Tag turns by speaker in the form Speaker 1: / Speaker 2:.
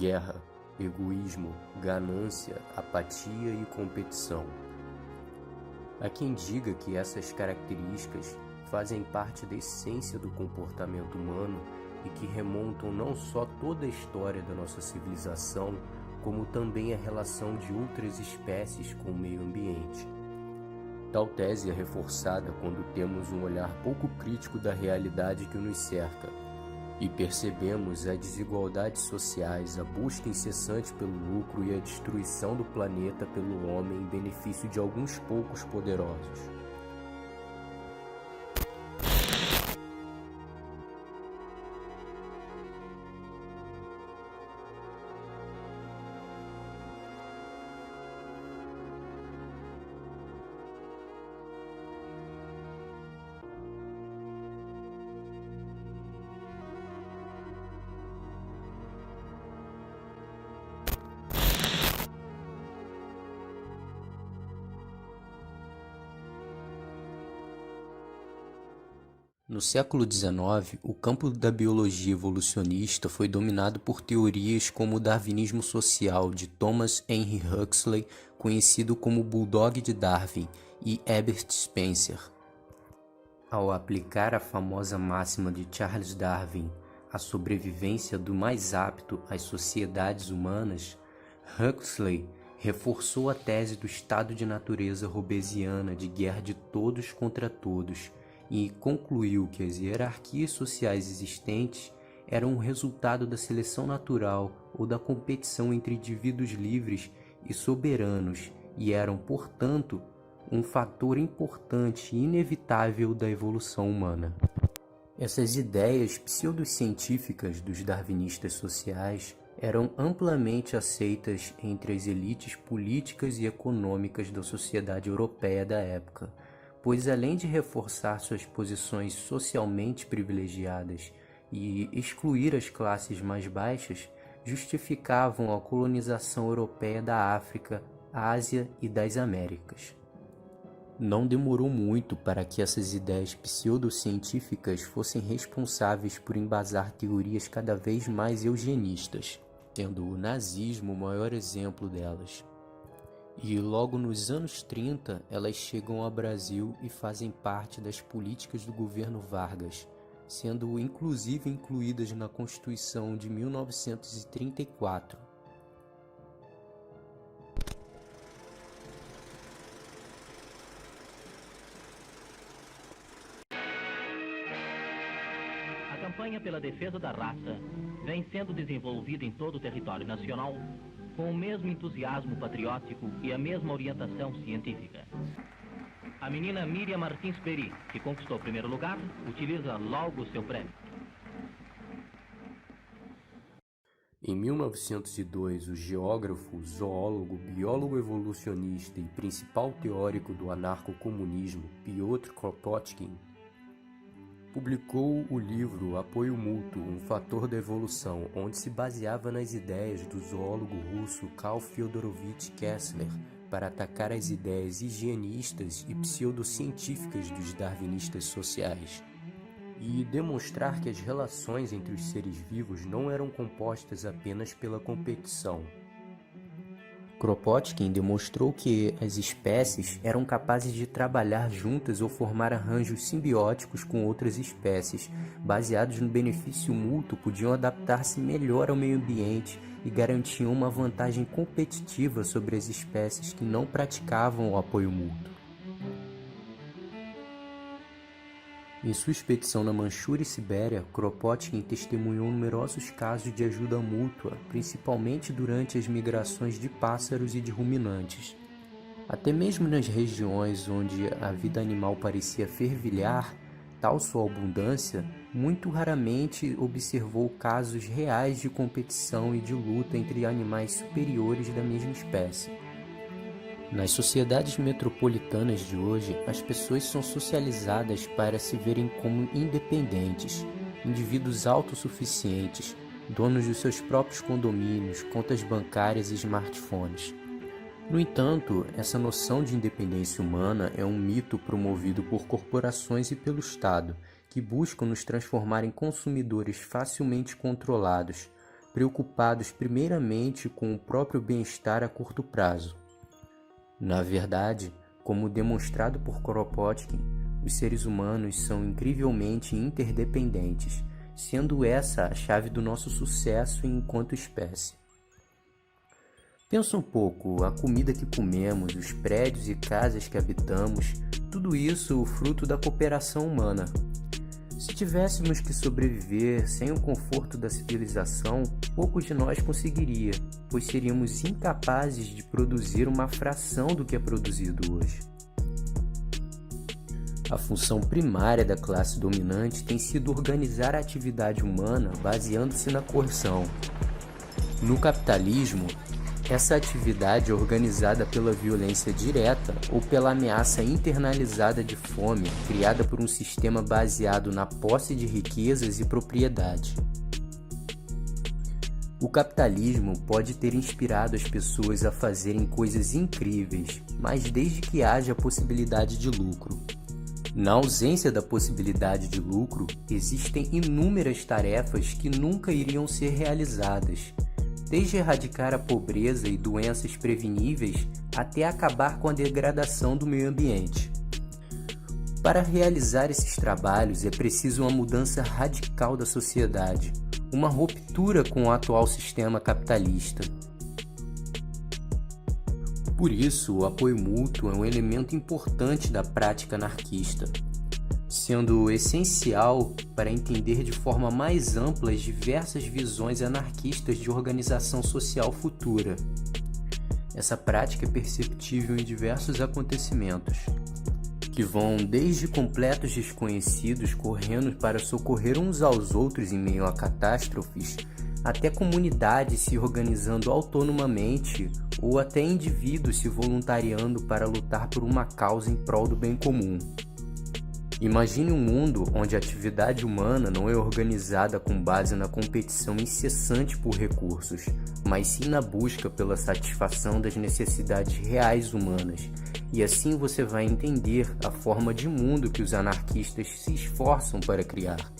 Speaker 1: guerra, egoísmo, ganância, apatia e competição. Há quem diga que essas características fazem parte da essência do comportamento humano e que remontam não só toda a história da nossa civilização, como também a relação de outras espécies com o meio ambiente. Tal tese é reforçada quando temos um olhar pouco crítico da realidade que nos cerca e percebemos as desigualdades sociais, a busca incessante pelo lucro e a destruição do planeta pelo homem em benefício de alguns poucos poderosos. No século XIX, o campo da biologia evolucionista foi dominado por teorias como o darwinismo social de Thomas Henry Huxley, conhecido como Bulldog de Darwin, e Herbert Spencer. Ao aplicar a famosa máxima de Charles Darwin, a sobrevivência do mais apto às sociedades humanas, Huxley reforçou a tese do estado de natureza hobbesiana de guerra de todos contra todos, e concluiu que as hierarquias sociais existentes eram o resultado da seleção natural ou da competição entre indivíduos livres e soberanos e eram, portanto, um fator importante e inevitável da evolução humana. Essas ideias pseudocientíficas dos darwinistas sociais eram amplamente aceitas entre as elites políticas e econômicas da sociedade europeia da época, pois além de reforçar suas posições socialmente privilegiadas e excluir as classes mais baixas, justificavam a colonização europeia da África, Ásia e das Américas. Não demorou muito para que essas ideias pseudocientíficas fossem responsáveis por embasar teorias cada vez mais eugenistas, sendo o nazismo o maior exemplo delas. E logo nos anos 30, elas chegam ao Brasil e fazem parte das políticas do governo Vargas, sendo inclusive incluídas na Constituição de 1934.
Speaker 2: A campanha pela defesa da raça vem sendo desenvolvida em todo o território nacional com o mesmo entusiasmo patriótico e a mesma orientação científica. A menina Miriam Martins Peri, que conquistou o primeiro lugar, utiliza logo o seu prêmio.
Speaker 1: Em 1902, o geógrafo, zoólogo, biólogo evolucionista e principal teórico do anarcocomunismo, Piotr Kropotkin, publicou o livro Apoio Mútuo, um fator da evolução, onde se baseava nas ideias do zoólogo russo Karl Fyodorovich Kessler para atacar as ideias higienistas e pseudocientíficas dos darwinistas sociais e demonstrar que as relações entre os seres vivos não eram compostas apenas pela competição. Kropotkin demonstrou que as espécies eram capazes de trabalhar juntas ou formar arranjos simbióticos com outras espécies, baseados no benefício mútuo, podiam adaptar-se melhor ao meio ambiente e garantiam uma vantagem competitiva sobre as espécies que não praticavam o apoio mútuo. Em sua expedição na Manchúria e Sibéria, Kropotkin testemunhou numerosos casos de ajuda mútua, principalmente durante as migrações de pássaros e de ruminantes. Até mesmo nas regiões onde a vida animal parecia fervilhar, tal sua abundância, muito raramente observou casos reais de competição e de luta entre animais superiores da mesma espécie. Nas sociedades metropolitanas de hoje, as pessoas são socializadas para se verem como independentes, indivíduos autossuficientes, donos dos seus próprios condomínios, contas bancárias e smartphones. No entanto, essa noção de independência humana é um mito promovido por corporações e pelo Estado, que buscam nos transformar em consumidores facilmente controlados, preocupados primeiramente com o próprio bem-estar a curto prazo. Na verdade, como demonstrado por Kropotkin, os seres humanos são incrivelmente interdependentes, sendo essa a chave do nosso sucesso enquanto espécie. Pensa um pouco, a comida que comemos, os prédios e casas que habitamos, tudo isso fruto da cooperação humana. Se tivéssemos que sobreviver sem o conforto da civilização, poucos de nós conseguiria, pois seríamos incapazes de produzir uma fração do que é produzido hoje. A função primária da classe dominante tem sido organizar a atividade humana baseando-se na coerção. No capitalismo, essa atividade é organizada pela violência direta ou pela ameaça internalizada de fome criada por um sistema baseado na posse de riquezas e propriedade. O capitalismo pode ter inspirado as pessoas a fazerem coisas incríveis, mas desde que haja a possibilidade de lucro. Na ausência da possibilidade de lucro, existem inúmeras tarefas que nunca iriam ser realizadas, desde erradicar a pobreza e doenças preveníveis até acabar com a degradação do meio ambiente. Para realizar esses trabalhos é preciso uma mudança radical da sociedade, uma ruptura com o atual sistema capitalista. Por isso, o apoio mútuo é um elemento importante da prática anarquista, sendo essencial para entender de forma mais ampla as diversas visões anarquistas de organização social futura. Essa prática é perceptível em diversos acontecimentos, que vão desde completos desconhecidos correndo para socorrer uns aos outros em meio a catástrofes, até comunidades se organizando autonomamente ou até indivíduos se voluntariando para lutar por uma causa em prol do bem comum. Imagine um mundo onde a atividade humana não é organizada com base na competição incessante por recursos, mas sim na busca pela satisfação das necessidades reais humanas. E assim você vai entender a forma de mundo que os anarquistas se esforçam para criar.